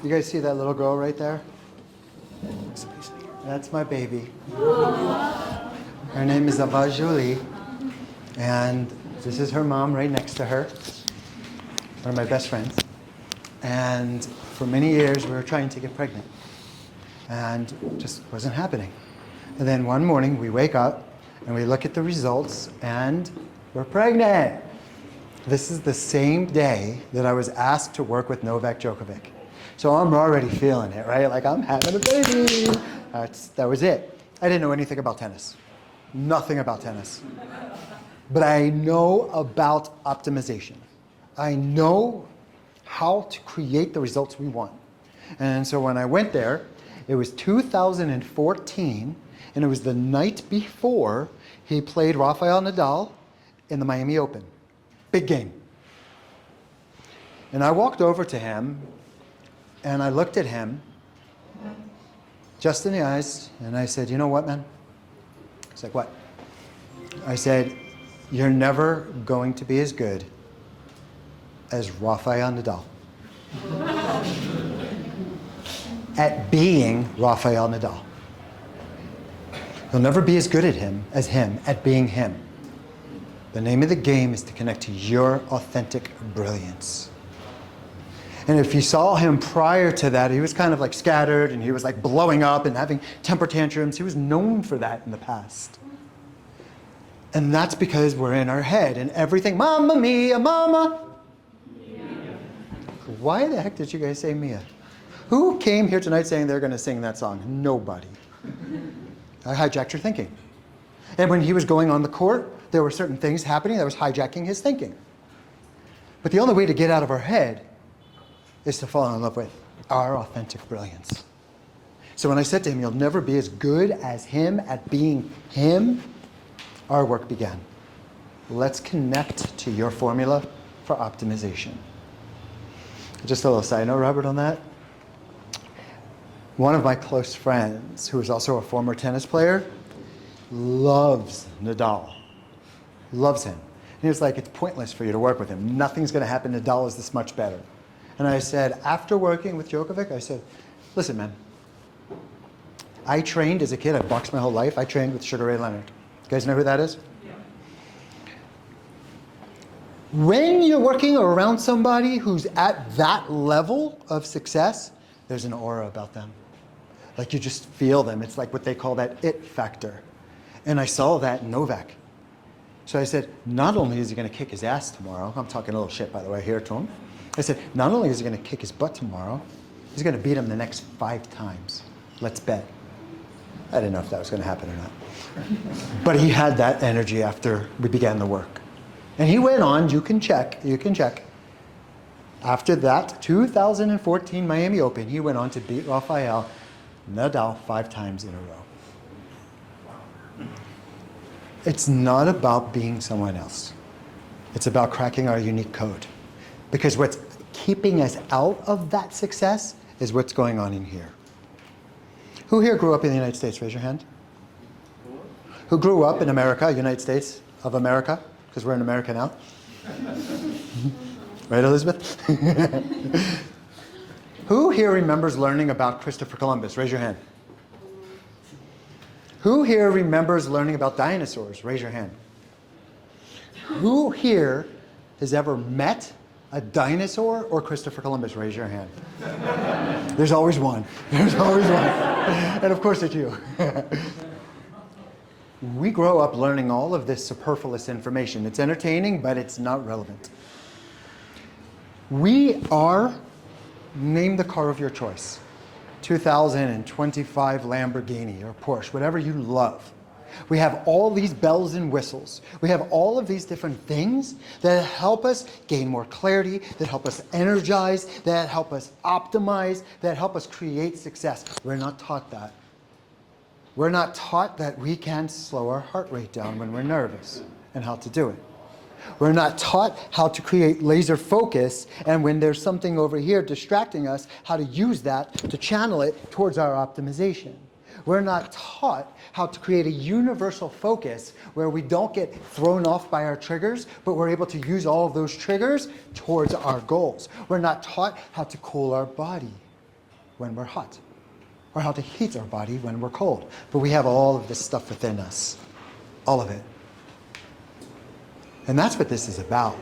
You guys see that little girl right there? That's my baby. Her name is Ava Julie, and this is her mom right next to her, one of my best friends. And for many years, we were trying to get pregnant, and it just wasn't happening. And then one morning, we wake up, and we look at the results, and we're pregnant. This is the same day that I was asked to work with Novak Djokovic. So I'm already feeling it, right? Like, I'm having a baby. That was it. I didn't know anything about tennis. Nothing about tennis. But I know about optimization. I know how to create the results we want. And so when I went there, it was 2014, and it was the night before he played Rafael Nadal in the Miami Open. Big game. And I walked over to him, and I looked at him just in the eyes, and I said, you know what, man? He's like, what? I said, you're never going to be as good as Rafael Nadal at being Rafael Nadal. You'll never be as good at him as him at being him. The name of the game is to connect to your authentic brilliance. And if you saw him prior to that, he was kind of like scattered, and he was like blowing up and having temper tantrums. He was known for that in the past. And that's because we're in our head and everything, Mamma Mia, Mama. Mia. Why the heck did you guys say Mia? Who came here tonight saying they're going to sing that song? Nobody. I hijacked your thinking. And when he was going on the court, there were certain things happening that was hijacking his thinking. But the only way to get out of our head is to fall in love with our authentic brilliance. So when I said to him, you'll never be as good as him at being him, our work began. Let's connect to your formula for optimization. Just a little side note, Robert, on that. One of my close friends, who is also a former tennis player, loves Nadal. Loves him. And he was like, it's pointless for you to work with him. Nothing's going to happen. Nadal is this much better. And I said, after working with Djokovic, I said, listen, man, I trained as a kid. I boxed my whole life. I trained with Sugar Ray Leonard. You guys know who that is? Yeah. When you're working around somebody who's at that level of success, there's an aura about them. Like, you just feel them. It's like what they call that it factor. And I saw that in Novak. So I said, not only is he going to kick his ass tomorrow, I'm talking a little shit, by the way, here to him. I said, not only is he going to kick his butt tomorrow, he's going to beat him the next 5 times. Let's bet. I didn't know if that was going to happen or not. But he had that energy after we began the work. And he went on, you can check. After that 2014 Miami Open, he went on to beat Rafael Nadal 5 times in a row. It's not about being someone else. It's about cracking our unique code. Because what's keeping us out of that success is what's going on in here. Who here grew up in the United States? Raise your hand. Who grew up in America, United States of America? Because we're in America now. Right, Elizabeth? Who here remembers learning about Christopher Columbus? Raise your hand. Who here remembers learning about dinosaurs? Raise your hand. Who here has ever met a dinosaur or Christopher Columbus? Raise your hand. There's always one. There's always one. And of course it's you. We grow up learning all of this superfluous information. It's entertaining, but it's not relevant. We are, name the car of your choice. 2025 Lamborghini or Porsche, whatever you love. We have all these bells and whistles. We have all of these different things that help us gain more clarity, that help us energize, that help us optimize, that help us create success. We're not taught that. We're not taught that we can slow our heart rate down when we're nervous and how to do it. We're not taught how to create laser focus, and when there's something over here distracting us, how to use that to channel it towards our optimization. We're not taught how to create a universal focus where we don't get thrown off by our triggers, but we're able to use all of those triggers towards our goals. We're not taught how to cool our body. when we're hot, or how to heat our body when we're cold. But we have all of this stuff within us, all of it. And that's what this is about.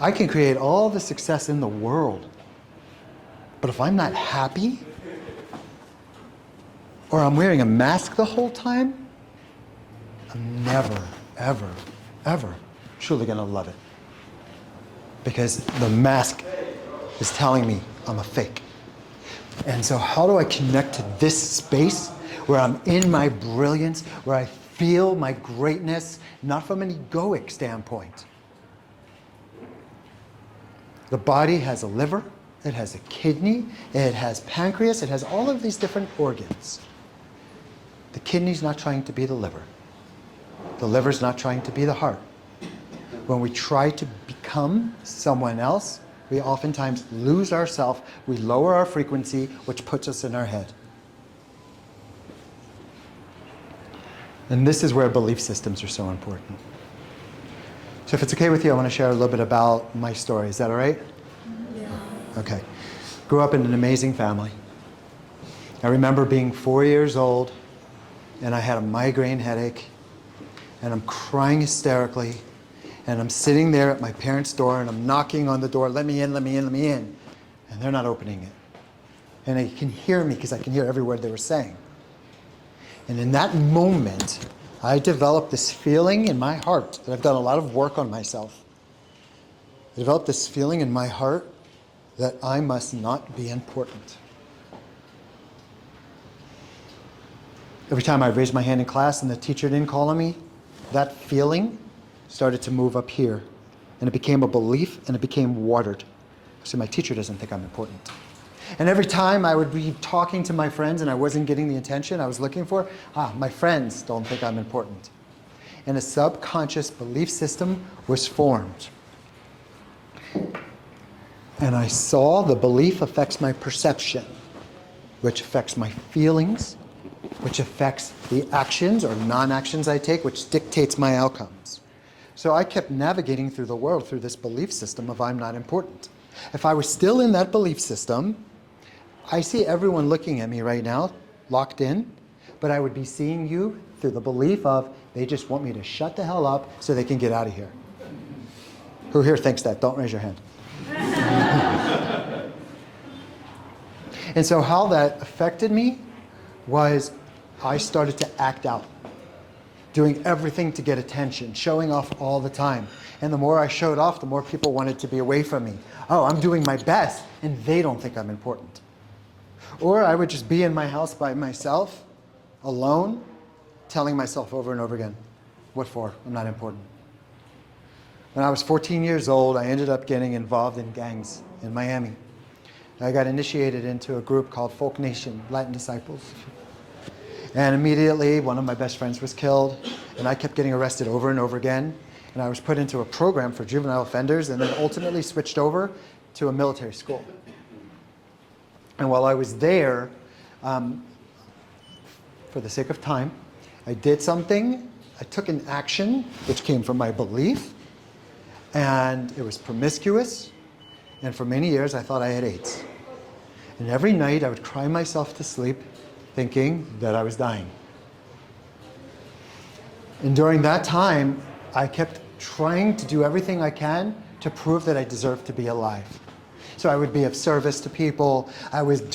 I can create all the success in the world, but if I'm not happy, or I'm wearing a mask the whole time, I'm never, ever, ever truly going to love it. Because the mask is telling me I'm a fake. And so how do I connect to this space where I'm in my brilliance, where I feel my greatness, not from an egoic standpoint? The body has a liver, it has a kidney, it has pancreas, it has all of these different organs. The kidney's not trying to be the liver. The liver's not trying to be the heart. When we try to become someone else, we oftentimes lose ourselves, we lower our frequency, which puts us in our head. And this is where belief systems are so important. So if it's okay with you, I want to share a little bit about my story. Is that all right? Yeah. Okay. Grew up in an amazing family. I remember being 4 years old, and I had a migraine headache, and I'm crying hysterically, and I'm sitting there at my parents' door, and I'm knocking on the door, let me in, let me in, let me in. And they're not opening it. And they can hear me because I can hear every word they were saying. And in that moment, I developed this feeling in my heart that I've done a lot of work on myself. I developed this feeling in my heart that I must not be important. Every time I raised my hand in class and the teacher didn't call on me, that feeling started to move up here. And it became a belief, and it became watered. So my teacher doesn't think I'm important. And every time I would be talking to my friends and I wasn't getting the attention I was looking for, my friends don't think I'm important. And a subconscious belief system was formed. And I saw the belief affects my perception, which affects my feelings, which affects the actions or non-actions I take, which dictates my outcomes. So I kept navigating through the world through this belief system of I'm not important. If I was still in that belief system, I see everyone looking at me right now, locked in, but I would be seeing you through the belief of they just want me to shut the hell up so they can get out of here. Who here thinks that? Don't raise your hand. And so how that affected me was I started to act out, doing everything to get attention, showing off all the time. And the more I showed off, the more people wanted to be away from me. Oh, I'm doing my best, and they don't think I'm important. Or I would just be in my house by myself, alone, telling myself over and over again, what for? I'm not important. When I was 14 years old, I ended up getting involved in gangs in Miami. I got initiated into a group called Folk Nation, Latin Disciples. And immediately, one of my best friends was killed, and I kept getting arrested over and over again. And I was put into a program for juvenile offenders, and then ultimately switched over to a military school. And while I was there, for the sake of time, I did something. I took an action which came from my belief, and it was promiscuous. And for many years, I thought I had AIDS. And every night, I would cry myself to sleep, thinking that I was dying. And during that time, I kept trying to do everything I can to prove that I deserved to be alive. So I would be of service to people. I would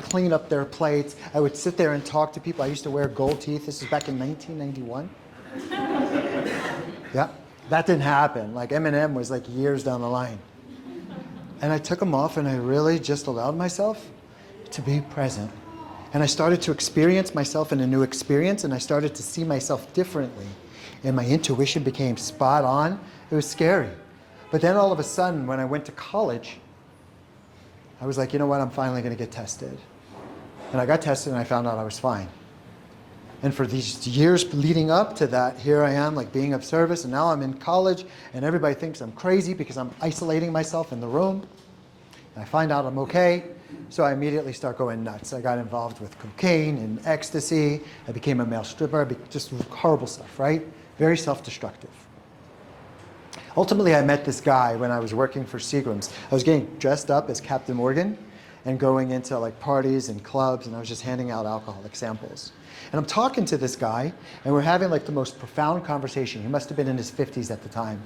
clean up their plates. I would sit there and talk to people. I used to wear gold teeth. This is back in 1991. Yeah, that didn't happen. Like Eminem was like years down the line. And I took them off, and I really just allowed myself to be present. And I started to experience myself in a new experience, and I started to see myself differently. And my intuition became spot on. It was scary. But then all of a sudden, when I went to college, I was like, you know what, I'm finally going to get tested. And I got tested, and I found out I was fine. And for these years leading up to that, here I am, like being of service, and now I'm in college, and everybody thinks I'm crazy because I'm isolating myself in the room. And I find out I'm okay, so I immediately start going nuts. I got involved with cocaine and ecstasy. I became a male stripper, just horrible stuff, right? Very self-destructive. Ultimately, I met this guy when I was working for Seagram's. I was getting dressed up as Captain Morgan, and going into like parties and clubs, and I was just handing out alcoholic samples. And I'm talking to this guy, and we're having like the most profound conversation. He must have been in his 50s at the time.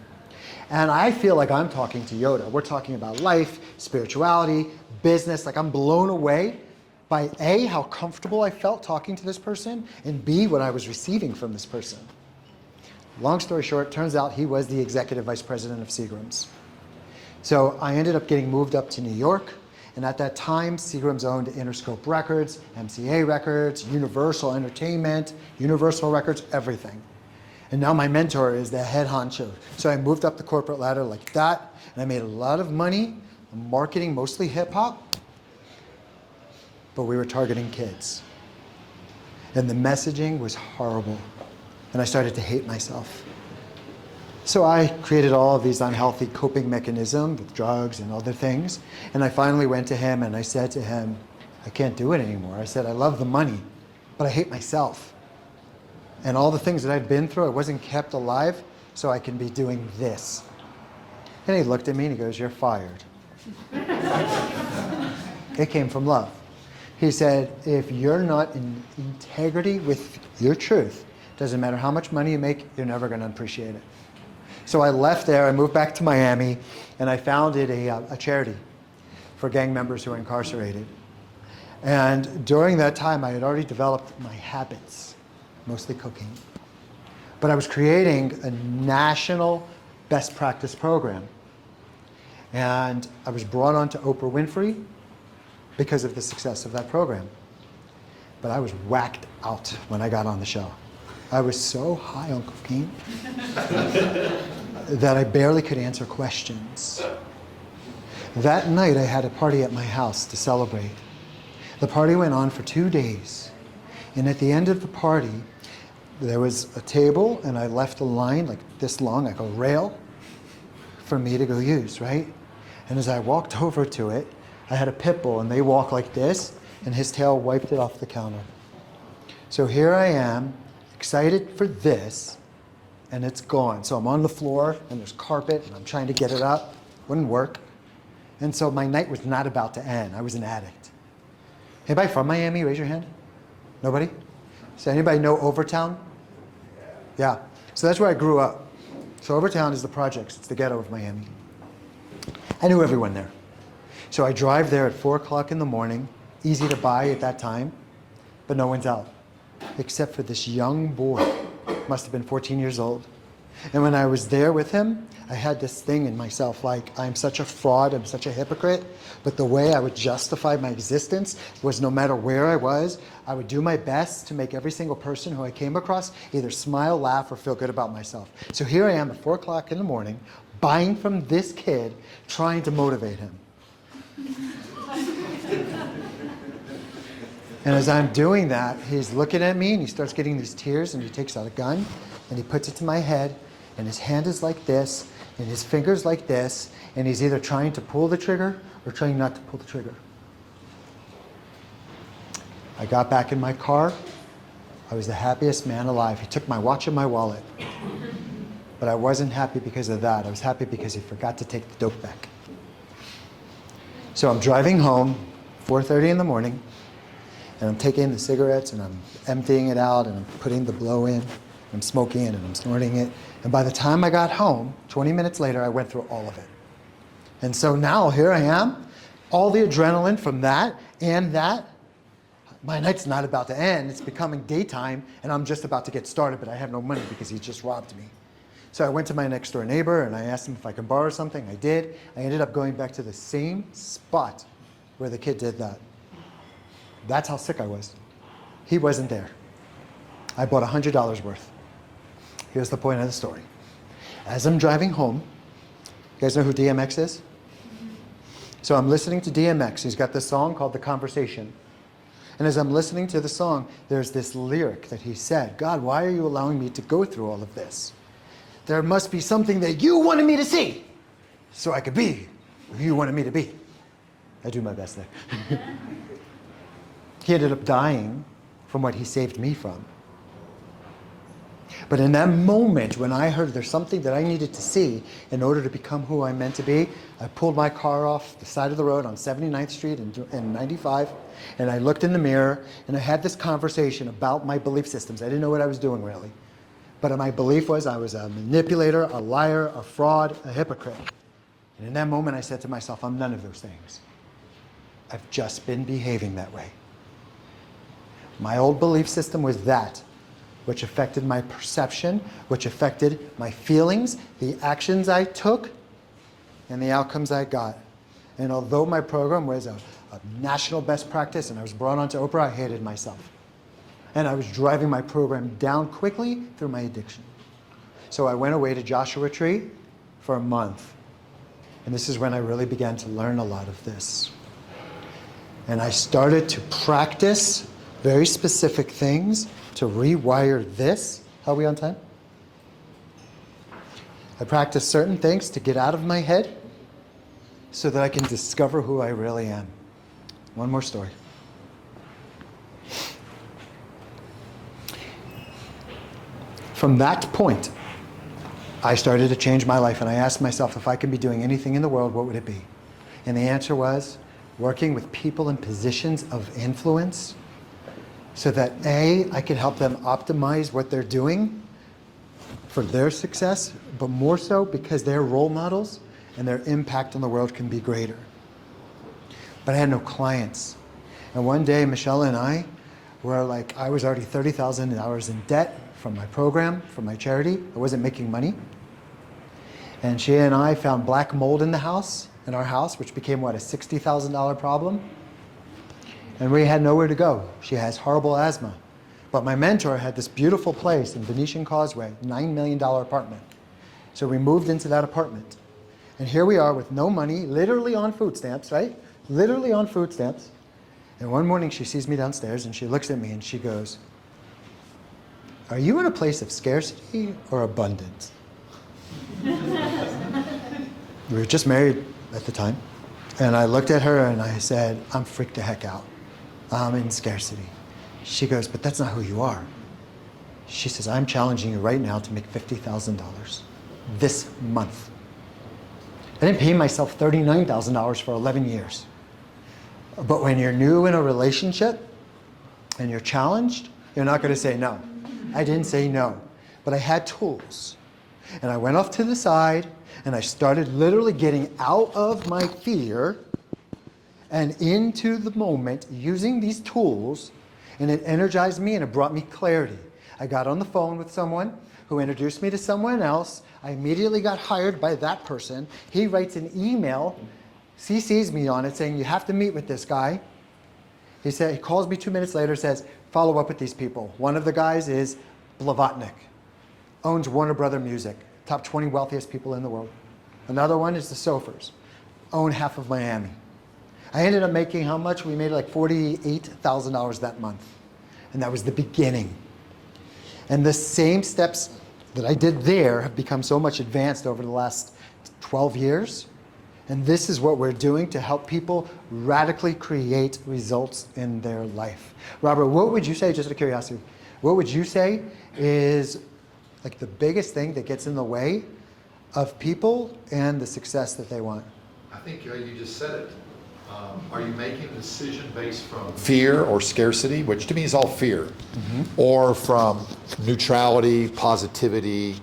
And I feel like I'm talking to Yoda. We're talking about life, spirituality, business. Like I'm blown away by A, how comfortable I felt talking to this person, and B, what I was receiving from this person. Long story short, turns out he was the executive vice president of Seagram's. So I ended up getting moved up to New York. And at that time, Seagram's owned Interscope Records, MCA Records, Universal Entertainment, Universal Records, everything. And now my mentor is the head honcho. So I moved up the corporate ladder like that, and I made a lot of money marketing mostly hip hop, but we were targeting kids. And the messaging was horrible, and I started to hate myself. So I created all of these unhealthy coping mechanisms with drugs and other things, and I finally went to him and I said to him, I can't do it anymore. I said, I love the money, but I hate myself. And all the things that I'd been through, I wasn't kept alive, so I can be doing this. And he looked at me and he goes, you're fired. It came from love. He said, if you're not in integrity with your truth, doesn't matter how much money you make, you're never going to appreciate it. So I left there, I moved back to Miami, and I founded a charity for gang members who are incarcerated. And during that time, I had already developed my habits, mostly cocaine. But I was creating a national best practice program. And I was brought on to Oprah Winfrey because of the success of that program. But I was whacked out when I got on the show. I was so high on cocaine that I barely could answer questions. That night, I had a party at my house to celebrate. The party went on for 2 days. And at the end of the party, there was a table, and I left a line like this long, like a rail, for me to go use, right? And as I walked over to it, I had a pit bull, and they walk like this, and his tail wiped it off the counter. So here I am, excited for this, and it's gone. So I'm on the floor, and there's carpet, and I'm trying to get it up. Wouldn't work. And so my night was not about to end. I was an addict. Anybody from Miami? Raise your hand. Nobody? Does anybody know Overtown? Yeah. So that's where I grew up. So Overtown is the projects. It's the ghetto of Miami. I knew everyone there. So I drive there at 4 o'clock in the morning, easy to buy at that time, but no one's out, except for this young boy, must have been 14 years old. And when I was there with him, I had this thing in myself, like, I'm such a fraud, I'm such a hypocrite, but the way I would justify my existence was no matter where I was, I would do my best to make every single person who I came across either smile, laugh, or feel good about myself. So here I am at 4 o'clock in the morning, buying from this kid, trying to motivate him. And as I'm doing that, he's looking at me and he starts getting these tears, and he takes out a gun and he puts it to my head, and his hand is like this and his fingers like this, and he's either trying to pull the trigger or trying not to pull the trigger. I got back in my car. I was the happiest man alive. He took my watch and my wallet. But I wasn't happy because of that. I was happy because he forgot to take the dope back. So I'm driving home, 4:30 in the morning, and I'm taking the cigarettes and I'm emptying it out and I'm putting the blow in. I'm smoking it and I'm snorting it. And by the time I got home, 20 minutes later, I went through all of it. And so now here I am, all the adrenaline from that and that. My night's not about to end. It's becoming daytime, and I'm just about to get started, but I have no money because he just robbed me. So I went to my next door neighbor and I asked him if I could borrow something. I did. I ended up going back to the same spot where the kid did that. That's how sick I was. He wasn't there. I bought $100 worth. Here's the point of the story. As I'm driving home, you guys know who DMX is? So I'm listening to DMX. He's got this song called The Conversation. And as I'm listening to the song, there's this lyric that he said, God, why are you allowing me to go through all of this? There must be something that you wanted me to see so I could be who you wanted me to be. I do my best there. He ended up dying from what he saved me from. But in that moment when I heard there's something that I needed to see in order to become who I'm meant to be, I pulled my car off the side of the road on 79th Street in 95, and I looked in the mirror, and I had this conversation about my belief systems. I didn't know what I was doing really. But my belief was I was a manipulator, a liar, a fraud, a hypocrite. And in that moment I said to myself, I'm none of those things. I've just been behaving that way. My old belief system was that, which affected my perception, which affected my feelings, the actions I took, and the outcomes I got. And although my program was a national best practice and I was brought onto Oprah, I hated myself. And I was driving my program down quickly through my addiction. So I went away to Joshua Tree for a month. And this is when I really began to learn a lot of this. And I started to practice very specific things to rewire this. How are we on time? I practiced certain things to get out of my head so that I can discover who I really am. One more story. From that point, I started to change my life, and I asked myself if I could be doing anything in the world, what would it be? And the answer was working with people in positions of influence so that A, I could help them optimize what they're doing for their success, but more so because they're role models and their impact on the world can be greater. But I had no clients. And one day, Michelle and I were like, I was already $30,000 in debt from my program, from my charity. I wasn't making money. And she and I found black mold in our house, which became, what, a $60,000 problem? And we had nowhere to go. She has horrible asthma. But my mentor had this beautiful place in Venetian Causeway, $9 million apartment. So we moved into that apartment. And here we are with no money, literally on food stamps, right? Literally on food stamps. And one morning she sees me downstairs and she looks at me and she goes, "Are you in a place of scarcity or abundance?" We were just married at the time. And I looked at her and I said, "I'm freaked the heck out. I'm in scarcity." She goes, "But that's not who you are." She says, "I'm challenging you right now to make $50,000 this month." I didn't pay myself $39,000 for 11 years. But when you're new in a relationship and you're challenged, you're not going to say no. I didn't say no, but I had tools. And I went off to the side and I started literally getting out of my fear and into the moment using these tools, and it energized me and it brought me clarity. I got on the phone with someone who introduced me to someone else. I immediately got hired by that person. He writes an email, CCs me on it, saying, "You have to meet with this guy." He calls me 2 minutes later, says, "Follow up with these people." One of the guys is Blavatnik, owns Warner Brother Music, top 20 wealthiest people in the world. Another one is the Sofers, own half of Miami. I ended up making how much? We made like $48,000 that month. And that was the beginning. And the same steps that I did there have become so much advanced over the last 12 years. And this is what we're doing to help people radically create results in their life. Robert, what would you say, just out of curiosity, what would you say is like the biggest thing that gets in the way of people and the success that they want? I think you just said it. Are you making a decision based from fear or scarcity, which to me is all fear, or from neutrality, positivity,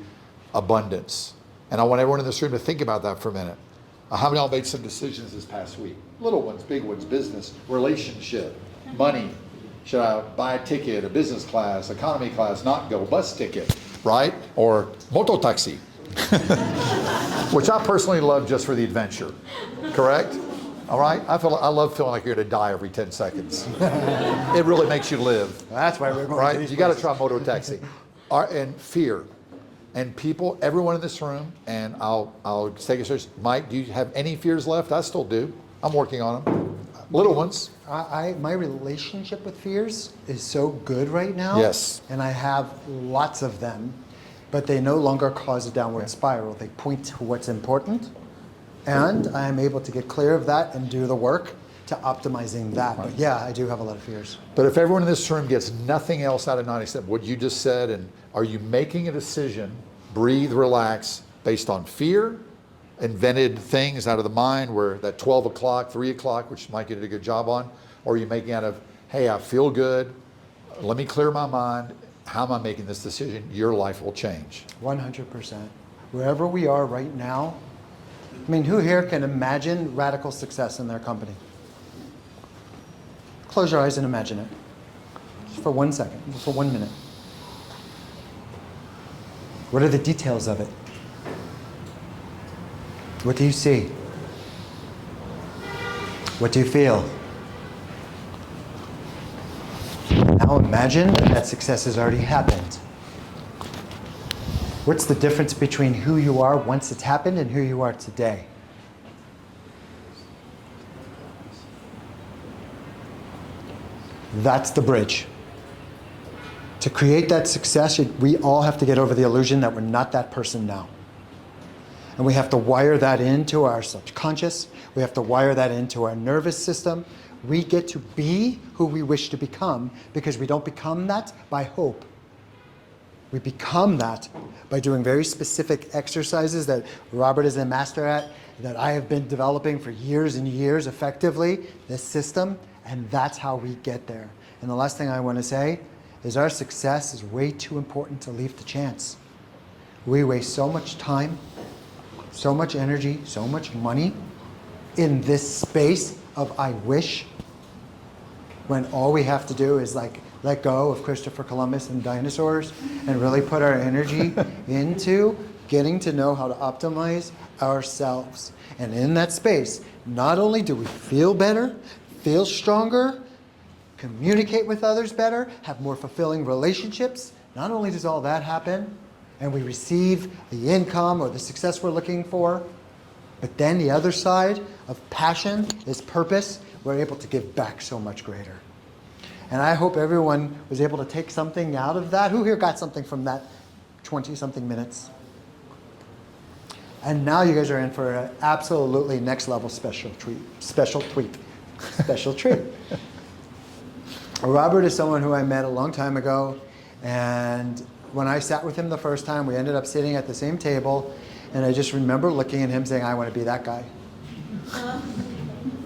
abundance? And I want everyone in this room to think about that for a minute. How many of y'all made some decisions this past week? Little ones, big ones, business, relationship, money. Should I buy a ticket, a business class, economy class, not go, bus ticket, right? Or moto taxi, which I personally love just for the adventure, correct? All right? I love feeling like you're going to die every 10 seconds. It really makes you live. That's why we're going right? to these You got to places. try moto taxi. And fear. And people, everyone in this room, and I'll take it serious. Mike, do you have any fears left? I still do. I'm working on them. Little ones. My relationship with fears is so good right now. Yes. And I have lots of them, but they no longer cause a downward spiral. They point to what's important. And I am able to get clear of that and do the work to optimizing that. But yeah, I do have a lot of fears. But if everyone in this room gets nothing else out of 90 except what you just said, and are you making a decision, breathe, relax, based on fear, invented things out of the mind where that 12 o'clock, 3 o'clock, which Mike did a good job on, or are you making out of, hey, I feel good, let me clear my mind, how am I making this decision? Your life will change. 100%. Wherever we are right now, I mean, who here can imagine radical success in their company? Close your eyes and imagine it. Just for 1 second, for 1 minute. What are the details of it? What do you see? What do you feel? Now imagine that success has already happened. What's the difference between who you are once it's happened and who you are today? That's the bridge. To create that success, we all have to get over the illusion that we're not that person now. And we have to wire that into our subconscious. We have to wire that into our nervous system. We get to be who we wish to become because we don't become that by hope. We become that by doing very specific exercises that Robert is a master at, that I have been developing for years and years effectively, this system, and that's how we get there. And the last thing I want to say is our success is way too important to leave to chance. We waste so much time, so much energy, so much money in this space of I wish, when all we have to do is like let go of Christopher Columbus and dinosaurs and really put our energy into getting to know how to optimize ourselves. And in that space, not only do we feel better, feel stronger, communicate with others better, have more fulfilling relationships, not only does all that happen and we receive the income or the success we're looking for, but then the other side of passion is purpose. We're able to give back so much greater. And I hope everyone was able to take something out of that. Who here got something from that 20-something minutes? And now you guys are in for an absolutely next level special treat. Robert is someone who I met a long time ago, and when I sat with him the first time, we ended up sitting at the same table, and I just remember looking at him saying, I want to be that guy.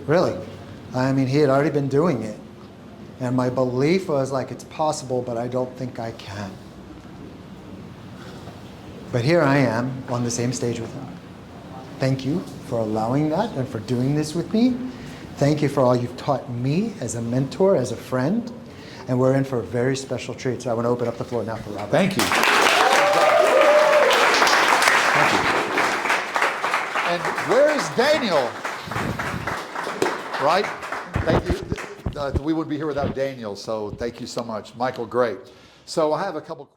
Really. I mean, he had already been doing it. And my belief was like, it's possible, but I don't think I can. But here I am on the same stage with him. Thank you for allowing that and for doing this with me. Thank you for all you've taught me as a mentor, as a friend. And we're in for a very special treat. So I want to open up the floor now for Robert. Thank you. Thank you. And where is Daniel? Right? Thank you. We wouldn't be here without Daniel, so thank you so much. Michael, great. So I have a couple